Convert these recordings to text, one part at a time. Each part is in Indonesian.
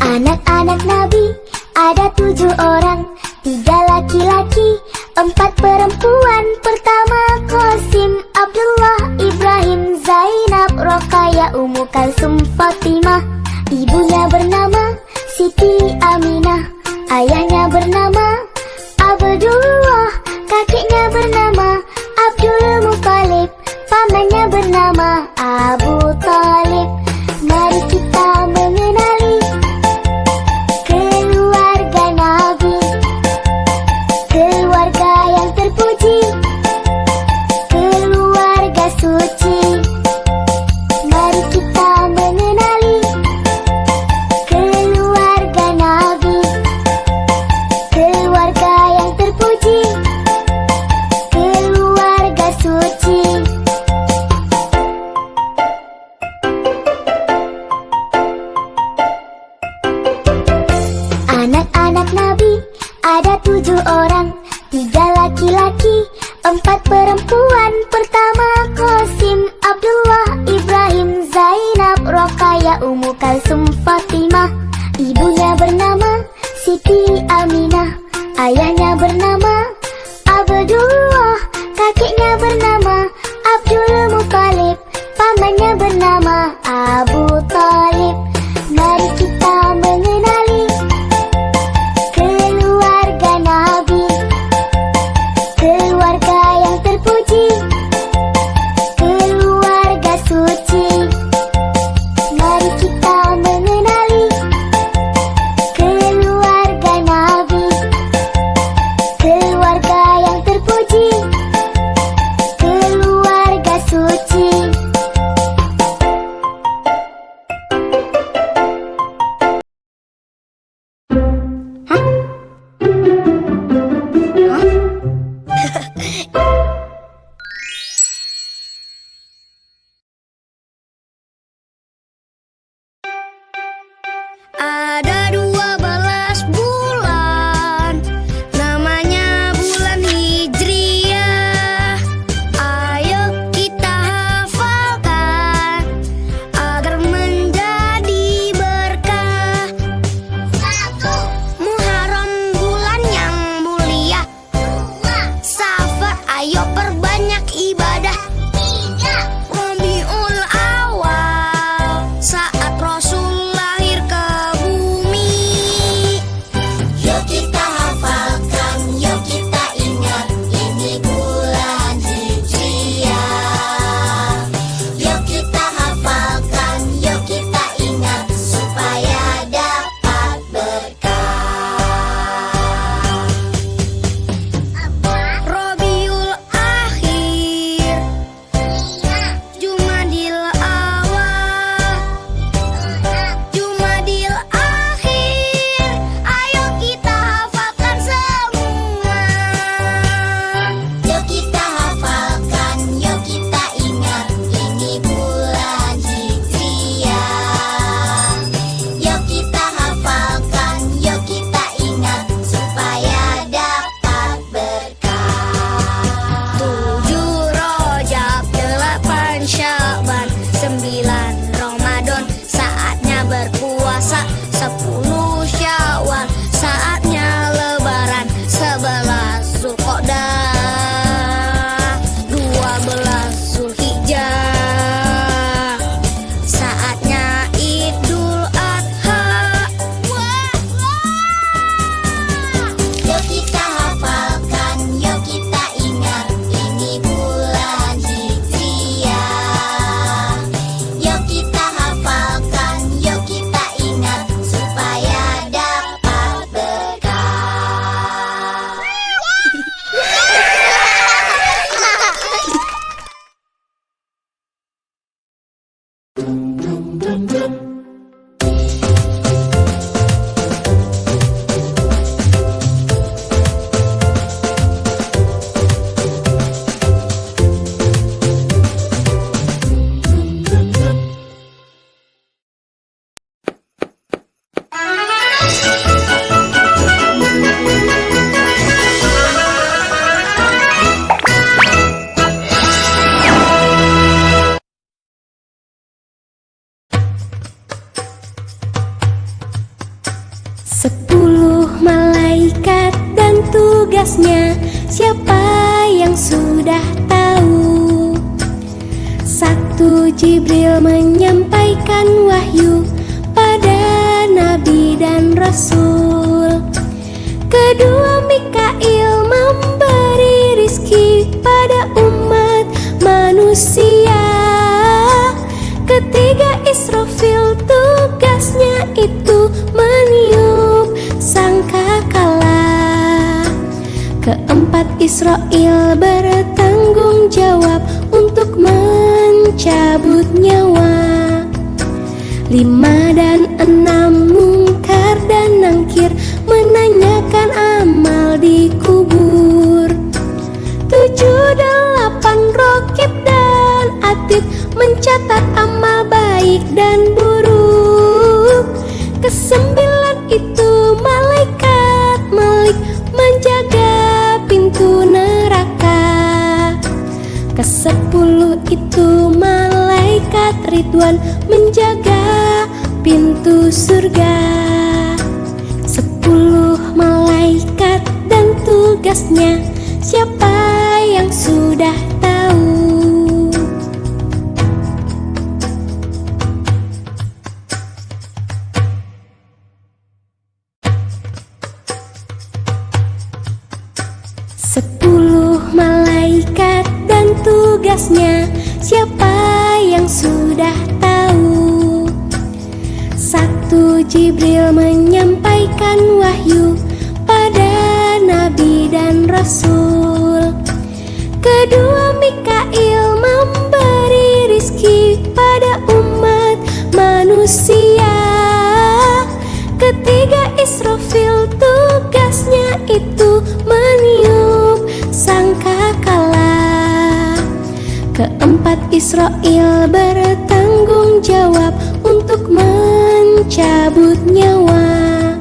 Anak-anak Nabi ada 7 orang, 3 laki-laki, 4 perempuan. Pertama Qasim, Abdullah, Ibrahim, Zainab, Roqayah, Ummu Kalsum, Fatimah. Ibunya bernama Siti Aminah, ayahnya bernama Abdullah, kakeknya bernama Abdul Muthalib, pamannya bernama Abu Thalib. Mari kita mengenali keluarga Nabi, keluarga yang terpuji, keluarga suci. Mari kita mengenali keluarga Nabi, keluarga yang terpuji, keluarga suci. Anak-anak Nabi ada 7 orang, 3 laki-laki, 4 perempuan. Pertama Qasim, Abdullah, Ibrahim, Zainab, Roqayah, Ummu Kalsum, Fatimah. Ibunya bernama Siti Aminah, ayahnya bernama Abdullah, kakeknya bernama Abdul Muthalib, pamannya bernama Abu Thalib. Mari kita mengenali keluarga Nabi, keluarga yang terpuji, keluarga suci. Mari kita mengenali keluarga Nabi, keluarga yang terpuji, keluarga suci. Ada 12 bulan, namanya bulan Hijriyah. Ayo kita hafalkan agar menjadi berkah. 1. Muharram bulan yang mulia. 2. Safar, ayo perbanyak ibadah. 3. Rabiul Awal, saat Rasul lahir ke bumi. Yuk kita hafalkan, yuk kita ingat, ini bulan Hijriyah. Yuk kita hafalkan, yuk kita ingat, supaya dapat berkah. Rabiul Akhir, tugasnya, siapa yang sudah tahu? 1. Jibril menyampaikan wahyu pada nabi dan rasul. 2. Mikail memberi rizki pada umat manusia. 3. Israfil tugasnya itu meniup sangkakala. 4. Israel bertanggung jawab untuk mencabut nyawa. 5 dan 6 Mungkar dan Nangkir menanyakan amal di kubur. 7. 8 Rokib dan Atid mencatat amal baik dan buruk. 9 itu malaikat Malik menjaga pintu neraka. 10 itu malaikat Ridwan menjaga pintu surga. 10 malaikat dan tugasnya, siapa yang sudah tahu? Malaikat dan tugasnya, siapa yang sudah tahu? 1. Jibril menyampaikan wahyu pada nabi dan rasul. 2. Mikail memberi rizki pada umat manusia. 3. Israfil tugasnya itu meniup sangkakala. 4. Israel bertanggung jawab untuk mencabut nyawa.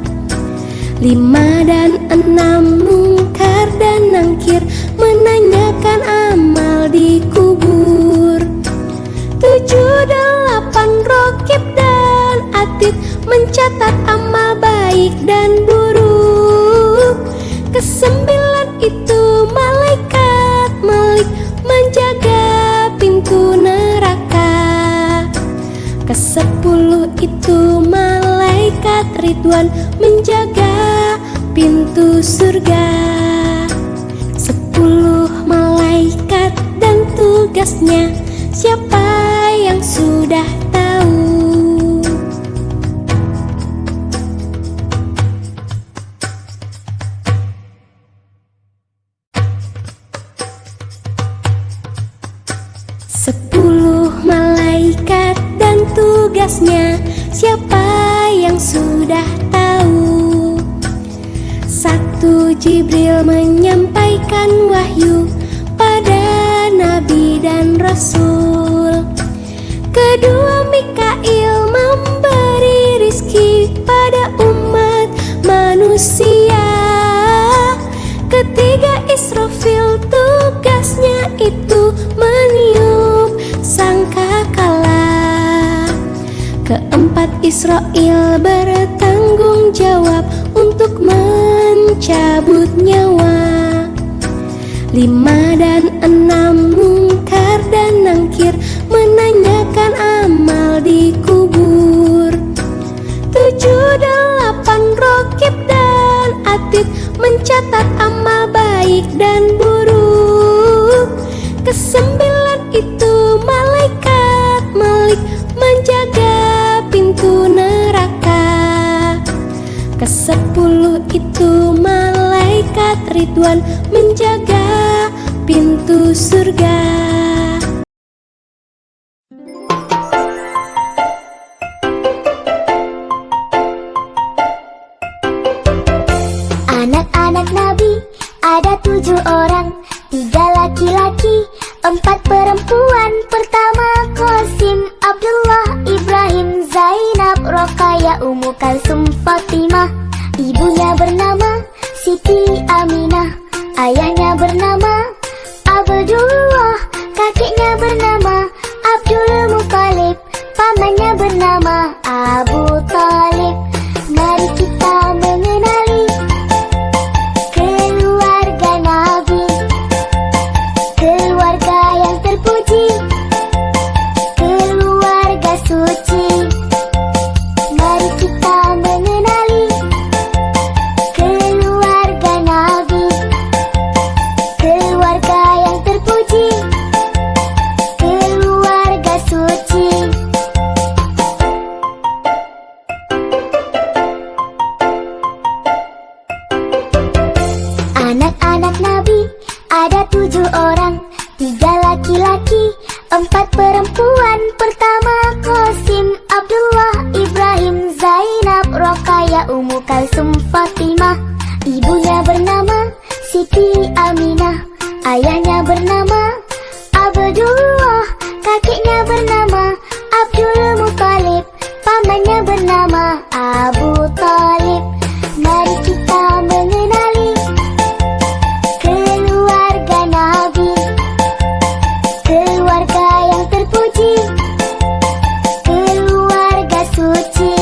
5 dan 6 Mungkar dan Nangkir menanyakan amal di kubur. 7. 8 Rokib dan Atid mencatat amal baik dan buruk. 9 itu malaikat Malik menjaga pintu neraka. 10 itu malaikat Ridwan menjaga pintu surga. 10 malaikat dan tugasnya, siapa yang sudah tahu? Malaikat dan tugasnya, siapa yang sudah tahu? 1. Jibril menyampaikan wahyu pada nabi dan rasul. 2. Mikail memberi rizki pada umat manusia. 3. Israfil tugasnya itu meniup sangkakala. 4. Israel bertanggung jawab untuk mencabut nyawa. 5 dan 6 Mungkar dan Nangkir menanyakan amal di kubur. 7. 8 Rokib dan Atid mencatat amal baik dan buruk. 9 itu malaikat Malik menjaga pintu neraka. 10 itu malaikat Ridwan menjaga pintu surga. Anak-anak Nabi ada 7 orang, 3 laki-laki, 4 perempuan. Pertama Qasim, Abdullah, Ibrahim, Zainab, Roqayah, Ummu Kalsum, Fatimah. Ibunya bernama Siti Aminah, ayahnya bernama Abdullah, kakeknya bernama Abdul Muthalib, pamannya bernama Abu Thalib. Mari kita mengenali keluarga terpuji, keluarga suci. Mari kita mengenali keluarga Nabi, keluarga yang terpuji, keluarga suci. Anak-anak Nabi ada 7 orang, 3 laki-laki, 4 perempuan. Pertama Qasim, Abdullah, Ibrahim, Zainab, Roqayah, Ummu Kalsum, Fatimah. Ibunya bernama Siti Aminah, ayahnya bernama Abdullah, kakeknya bernama Abdul Muthalib, pamannya bernama Abu Thalib. Mari kita mengenali keluarga Nabi, keluarga yang terpuji, keluarga suci.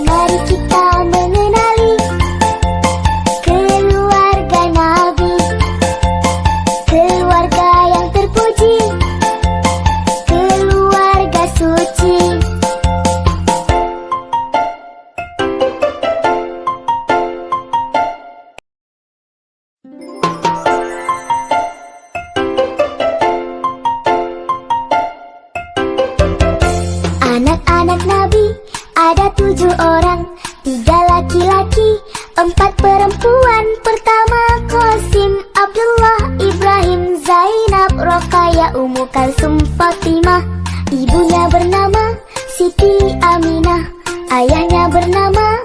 Mari kita mengenali keluarga Nabi, keluarga yang terpuji, keluarga suci. Anak-anak Nabi ada 7 orang, 3 laki-laki, 4 perempuan. Pertama Qasim, Abdullah, Ibrahim, Zainab, Roqayah, Ummu Kalsum, Fatimah. Ibunya bernama Siti Aminah, ayahnya bernama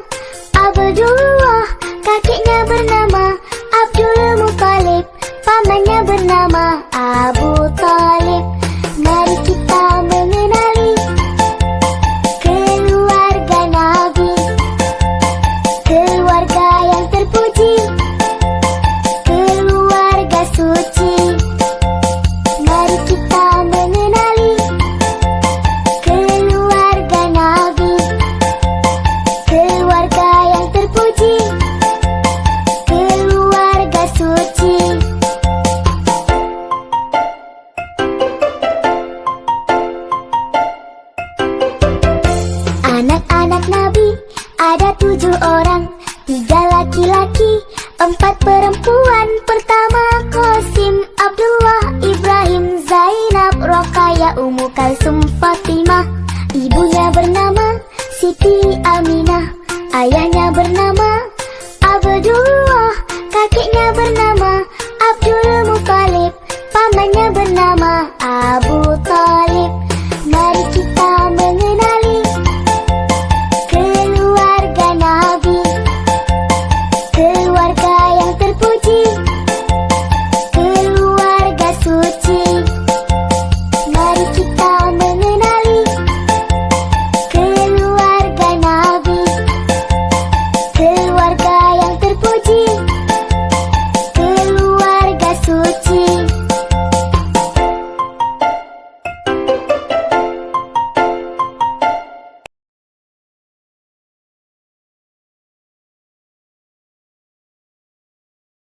Abdullah, kakeknya bernama Abdul Muthalib, pamannya bernama